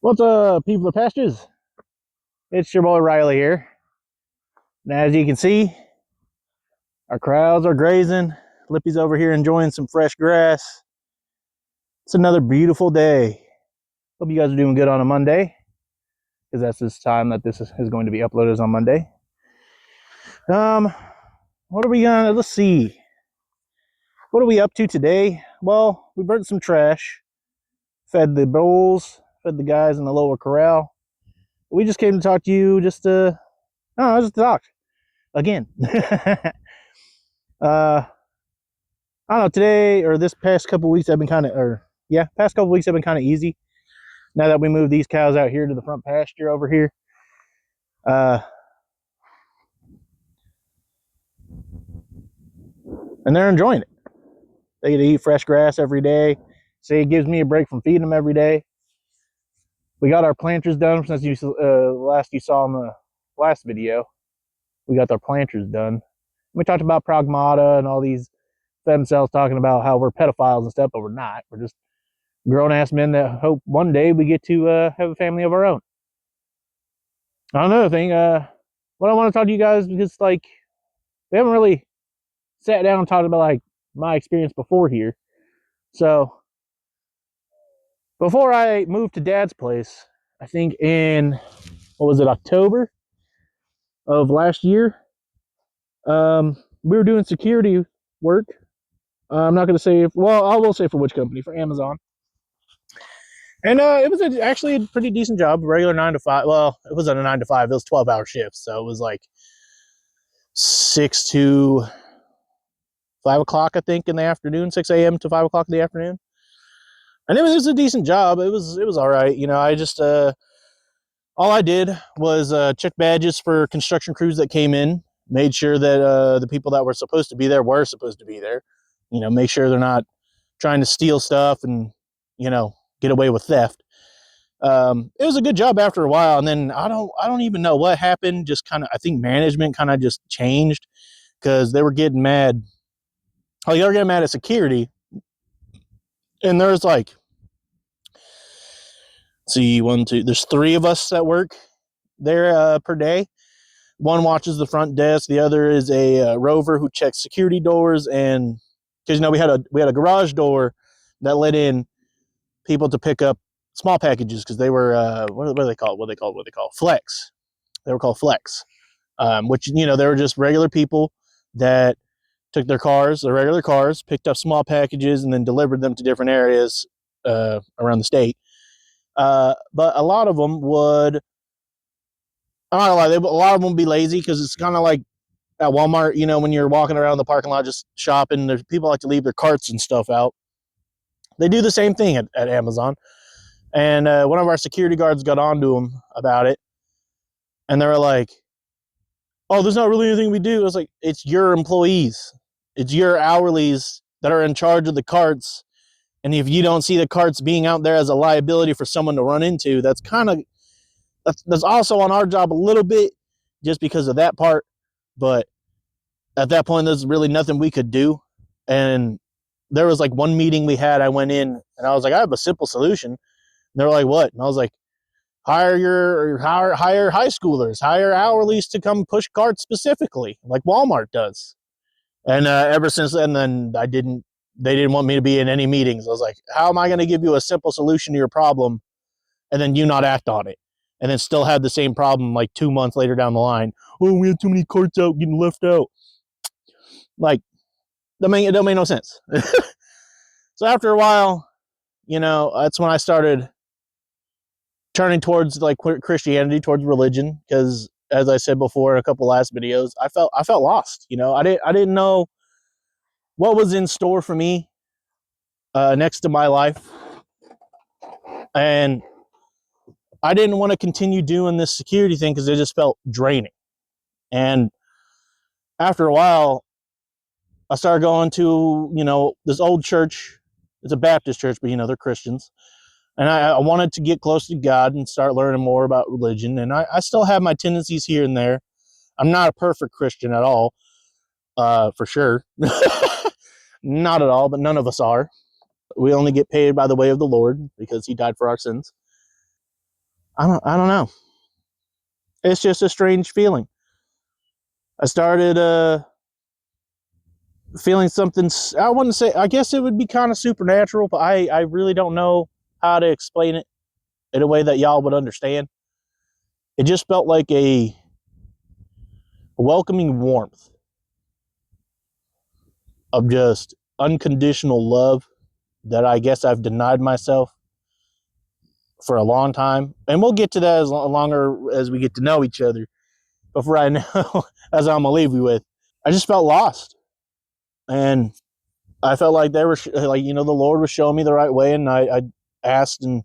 What's up, people of pastures? It's your boy Riley here. And as you can see, our crowds are grazing. Lippy's over here enjoying some fresh grass. It's another beautiful day. Hope you guys are doing good on a Monday, because that's this time that this is going to be uploaded on Monday. What are we gonna, let's see. What are we up to today? Well, we burnt some trash, fed the bulls, fed the guys in the lower corral. We just came to talk to you just to talk again. I don't know, today or this past couple weeks have been kind of, past couple weeks have been kind of easy. Now that we moved these cows out here to the front pasture over here. And they're enjoying it. They get to eat fresh grass every day. So it gives me a break from feeding them every day. We got our planters done since you saw in the last video. We got our planters done. We talked about pragmata and all these femcells talking about how we're pedophiles and stuff, but we're not. We're just grown-ass men that hope one day we get to have a family of our own. Another thing, what I want to talk to you guys, because like we haven't really sat down and talked about like my experience before here. So before I moved to Dad's place, I think in October of last year, we were doing security work. I'm not going to say, I will say for which company, for Amazon. And it was actually a pretty decent job, regular 9 to 5. Well, it wasn't a 9 to 5, it was 12-hour shifts. So it was like 6 to 5 o'clock, I think, in the afternoon, 6 a.m. to 5 o'clock in the afternoon. And it was a decent job. It was all right. You know, I just, all I did was check badges for construction crews that came in, made sure that the people that were supposed to be there. You know, make sure they're not trying to steal stuff and, you know, get away with theft. It was a good job after a while, and then I don't even know what happened. Just kind of, I think management kind of just changed, because they were getting mad. Oh, they were getting mad at security, and there's like, there's 3 of us that work there per day. One watches the front desk, the other is a rover who checks security doors, and because you know we had a garage door that let in people to pick up small packages, because they were what are they called? Flex. They were called Flex, which, you know, they were just regular people that took their regular cars, picked up small packages, and then delivered them to different areas around the state. But a lot of them would, I'm not gonna lie, a lot of them would be lazy, because it's kind of like at Walmart, you know, when you're walking around the parking lot just shopping, there's people like to leave their carts and stuff out. They do the same thing at Amazon. And one of our security guards got onto them about it. And they were like, oh, there's not really anything we do. I was like, it's your employees. It's your hourlies that are in charge of the carts. And if you don't see the carts being out there as a liability for someone to run into, that's also on our job a little bit, just because of that part. But at that point, there's really nothing we could do. And there was like one meeting we had, I went in and I was like, I have a simple solution. And they were like, what? And I was like, hire high schoolers, hire hourlies to come push carts specifically, like Walmart does. And ever since then, they didn't want me to be in any meetings. I was like, how am I going to give you a simple solution to your problem and then you not act on it, and then still have the same problem like 2 months later down the line? Oh, we had too many carts out getting left out. Like, it don't make no sense. So after a while, you know, that's when I started turning towards like Christianity, towards religion, because as I said before in a couple last videos, I felt lost. You know, I didn't know what was in store for me next to my life, and I didn't want to continue doing this security thing because it just felt draining. And after a while, I started going to, you know, this old church. It's a Baptist church, but you know, they're Christians. And I wanted to get close to God and start learning more about religion. And I still have my tendencies here and there. I'm not a perfect Christian at all, for sure. Not at all, but none of us are. We only get paid by the way of the Lord, because he died for our sins. I don't know. It's just a strange feeling. I started feeling something. I wouldn't say. I guess it would be kind of supernatural, but I really don't know how to explain it in a way that y'all would understand. It just felt like a welcoming warmth of just unconditional love that I guess I've denied myself for a long time. And we'll get to that as longer as we get to know each other. But for right now, as I'm gonna leave you with, I just felt lost, and I felt like they were like, the Lord was showing me the right way, and I asked, and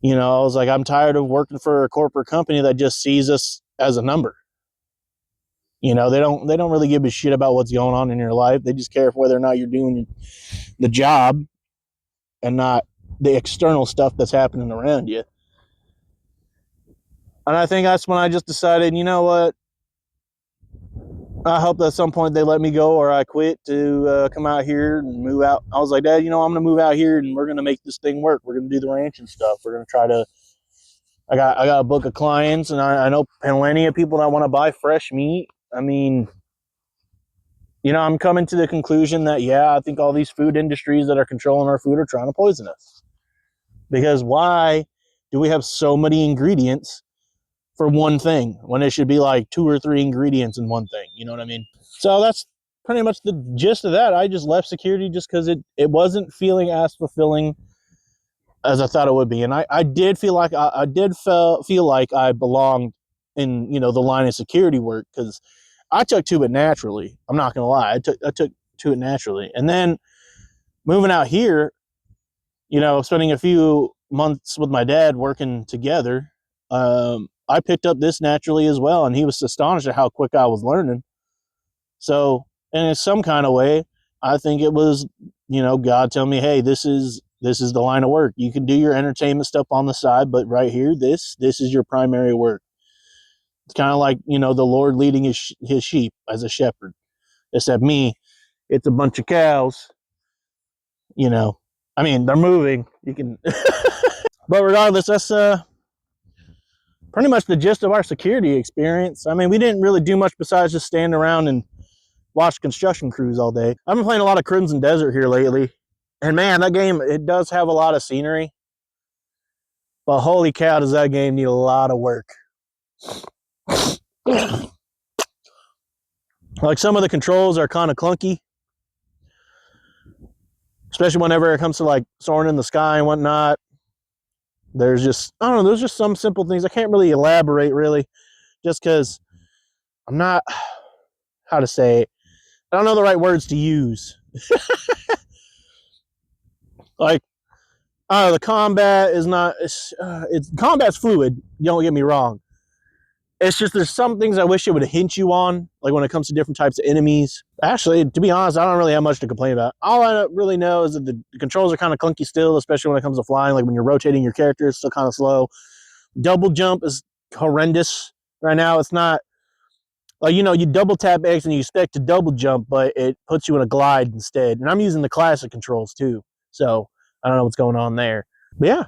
I was like, I'm tired of working for a corporate company that just sees us as a number. They don't really give a shit about what's going on in your life. They just care for whether or not you're doing the job and not the external stuff that's happening around you. And I think that's when I just decided, you know what? I hope that at some point they let me go or I quit to come out here and move out. I was like, Dad, I'm going to move out here and we're going to make this thing work. We're going to do the ranch and stuff. We're going to try to. I got a book of clients, and I know plenty of people that want to buy fresh meat. I mean, I'm coming to the conclusion that, I think all these food industries that are controlling our food are trying to poison us. Because why do we have so many ingredients for one thing when it should be like 2 or 3 ingredients in one thing? You know what I mean? So that's pretty much the gist of that. I just left security just because it wasn't feeling as fulfilling as I thought it would be. And I did feel like I did feel like I belonged in, the line of security work, because I took to it naturally. I'm not gonna lie. I took to it naturally. And then moving out here, spending a few months with my dad working together, I picked up this naturally as well, and he was astonished at how quick I was learning. So, and in some kind of way, I think it was, God telling me, hey, this is the line of work. You can do your entertainment stuff on the side, but right here, this is your primary work. It's kind of like, the Lord leading his sheep as a shepherd. Except me, it's a bunch of cows. I mean, they're moving. You can, but regardless, that's pretty much the gist of our security experience. I mean, we didn't really do much besides just stand around and watch construction crews all day. I've been playing a lot of Crimson Desert here lately, and man, that game, it does have a lot of scenery, but holy cow, does that game need a lot of work. Like, some of the controls are kind of clunky, especially whenever it comes to like soaring in the sky and whatnot. There's just, I don't know, there's just some simple things I can't really elaborate, really, just because I'm not, how to say it, I don't know the right words to use. Like, the combat is not, it's combat's fluid, don't get me wrong. It's just there's some things I wish it would hint you on, like when it comes to different types of enemies. Actually, to be honest, I don't really have much to complain about. All I really know is that the controls are kind of clunky still, especially when it comes to flying. Like, when you're rotating your character, it's still kind of slow. Double jump is horrendous right now. It's not like, you double tap X and you expect to double jump, but it puts you in a glide instead. And I'm using the classic controls too, so I don't know what's going on there. But yeah,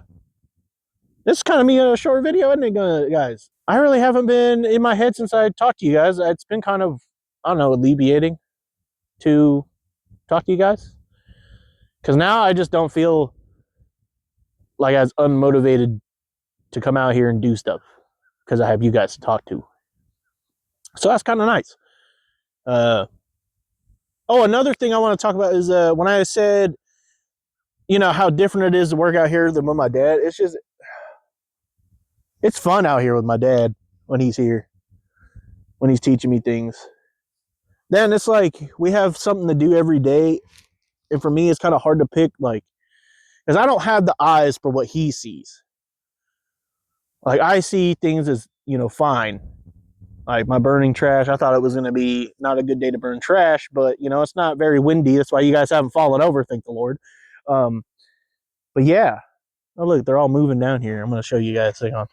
this is kind of me a short video, isn't it, guys? I really haven't been in my head since I talked to you guys. It's been kind of, I don't know, alleviating to talk to you guys, because now I just don't feel like as unmotivated to come out here and do stuff because I have you guys to talk to. So that's kind of nice. Another thing I want to talk about is when I said, how different it is to work out here than with my dad. It's fun out here with my dad when he's here, when he's teaching me things. Then it's like we have something to do every day, and for me, it's kind of hard to pick, like, because I don't have the eyes for what he sees. Like, I see things as, fine. Like my burning trash, I thought it was going to be not a good day to burn trash, but it's not very windy. That's why you guys haven't fallen over, thank the Lord. But yeah, oh look, they're all moving down here. I'm going to show you guys. Hang on.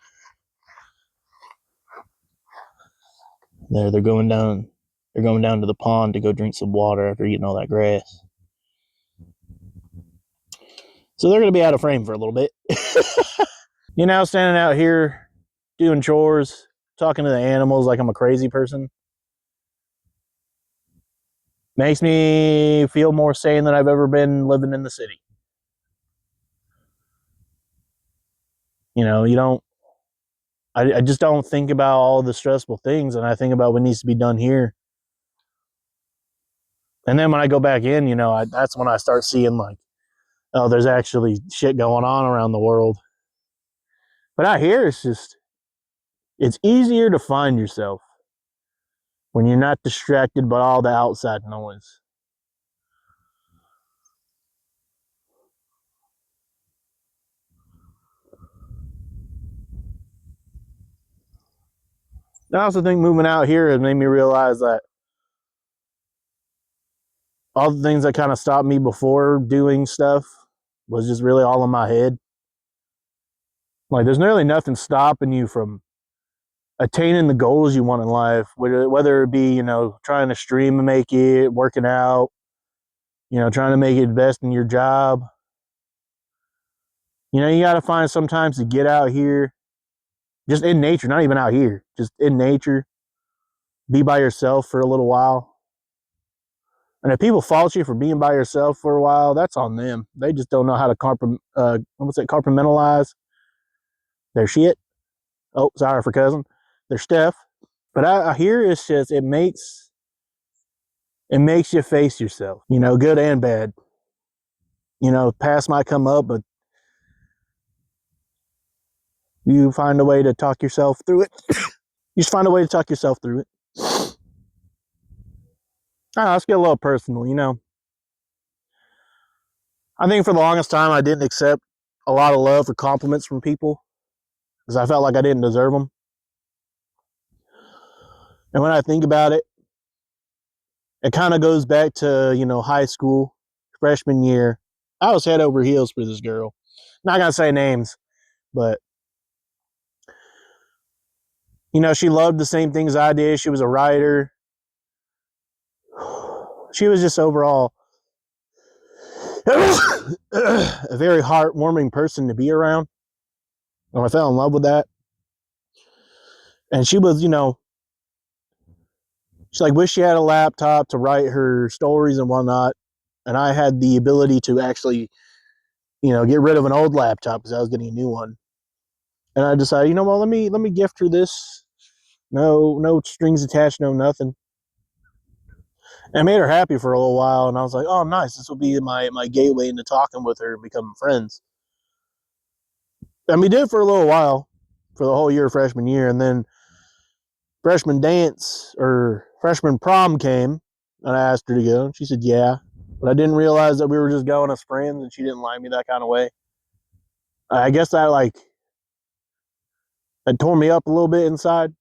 They're going down. They're going down to the pond to go drink some water after eating all that grass. So they're going to be out of frame for a little bit. You know, standing out here doing chores, talking to the animals like I'm a crazy person, makes me feel more sane than I've ever been living in the city. You know, you don't, I just don't think about all the stressful things, and I think about what needs to be done here. And then when I go back in, you know, that's when I start seeing like, oh, there's actually shit going on around the world. But out here, it's easier to find yourself when you're not distracted by all the outside noise. I also think moving out here has made me realize that all the things that kind of stopped me before doing stuff was just really all in my head. Like, there's nearly nothing stopping you from attaining the goals you want in life, whether it be, you know, trying to stream and make it, working out, you know, trying to make it best in your job. You know, you got to find sometimes to get out here, just in nature, not even out here, just in nature, be by yourself for a little while. And if people fault you for being by yourself for a while, that's on them. They just don't know how to compartmentalize their shit. Oh, sorry for cousin. Their stuff. But I hear it's just it makes you face yourself. You know, good and bad. You know, past might come up, but you find a way to talk yourself through it. You just find a way to talk yourself through it. Let's get a little personal. You know, I think for the longest time I didn't accept a lot of love or compliments from people because I felt like I didn't deserve them. And when I think about it, it kind of goes back to, you know, high school, freshman year. I was head over heels for this girl. Not gonna say names, but you know, she loved the same things I did. She was a writer. She was just overall a very heartwarming person to be around. And I fell in love with that. And she was, you know, she like wished she had a laptop to write her stories and whatnot. And I had the ability to actually, you know, get rid of an old laptop because I was getting a new one. And I decided, you know what, let me gift her this. No strings attached, no nothing. And I made her happy for a little while, and I was like, oh, nice. This will be my gateway into talking with her and becoming friends. And we did for a little while, for the whole year of freshman year, and then freshman dance or freshman prom came, and I asked her to go, and she said yeah. But I didn't realize that we were just going as friends, and she didn't like me that kind of way. I guess that like it tore me up a little bit inside,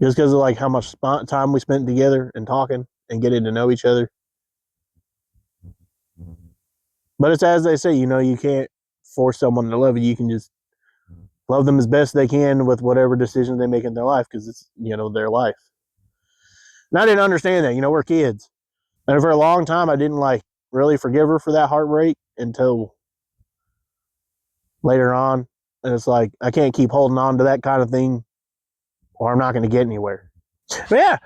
just because of like how much time we spent together and talking and getting to know each other. But it's as they say, you know, you can't force someone to love you. You can just love them as best they can with whatever decisions they make in their life because it's, you know, their life. And I didn't understand that. You know, we're kids. And for a long time, I didn't like really forgive her for that heartbreak until later on. And it's like, I can't keep holding on to that kind of thing or I'm not going to get anywhere. But yeah,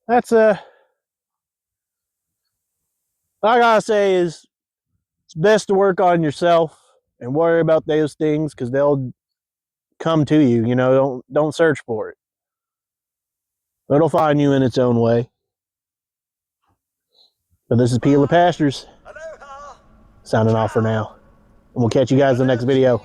that's all I gotta say is it's best to work on yourself and worry about those things because they'll come to you. You know, don't search for it. It'll find you in its own way. But this is Peeler Pastures signing off for now. And we'll catch you guys in the next video.